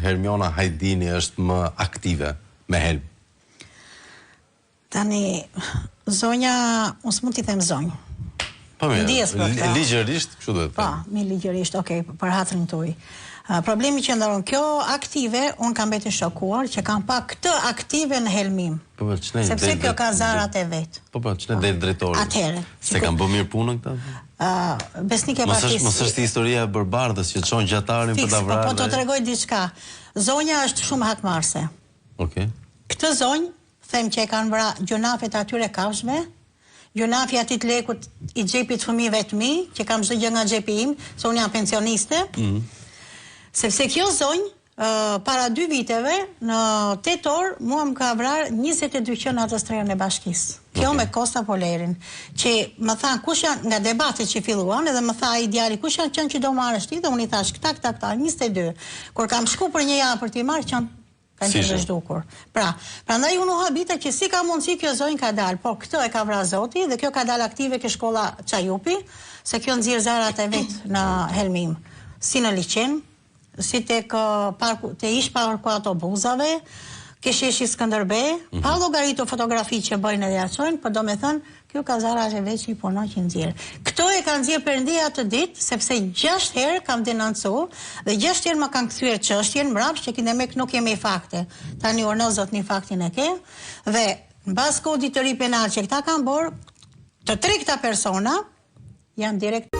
Hermiona Hajdini është më aktive me helm? Tani, zonja, unë s'mund t'i them zonjë. Po mirë, ligjërisht, kështu duhet të them. Po, mi ligjërisht, okej, për hatrin tuaj. Problemi që ndron kjo aktive, unë kam beti shokuar që kam pa këtë aktive në helmim. Sepse kjo ka zarat e vet. Po, ç'ne del drejtori. Atëherë. Se kanë bërë mirë punën këta? Besnik e partisë. Mos është historia e Bërbardhës që çon gjatarin për ta vrarë. Po të tregoj diçka. Zonja është shumë hakmarrëse. Okej. Këtë zonjë them që e kanë vrarë gjunafet atyre kafshëve, gjunafi atit lekut i xhepit fëmijëve të mi, që kam çdo gjë nga xhepi im, se unë jam pensioniste. Sepse kjo zonjë, para 2 viteve, në tetor, mua më ka vrarë 22 qenë atë strehën e bashkisë. Kjo me Kosta Polerin, që më tha kush janë nga debatet që filluan, edhe më tha i djali kush janë qenë që do marrësh ti, dhe unë i thash këta, 22. Kur kam shku për një javë për t'i marrë, kanë të vëzhdukur. Prandaj unë u habita që si ka mundësi kjo zonjë ka dalë, por këtë e ka vrarë Zoti dhe kjo ka dalë aktive ke shkolla Çajupi, se kjo nxjerr zarat e vet në helmim, si në liçen, si tek te ish parku autobusave, ke sheshi Skënderbej, pa llogaritur fotografi që bëjnë edhe jaçojnë, por domethënë kjo ka zarat e vet që i punon që nxjerr. Kto e ka nxjerr Perëndia atë ditë, sepse 6 herë kam denoncuar dhe 6 herë më kanë kthyer çështjen mbrapsht që kinemek nuk kemi fakte. Tani urno zotni faktin e ke dhe mbas kodit të ri penal që këta kanë bërë, të 3 këta persona janë direkt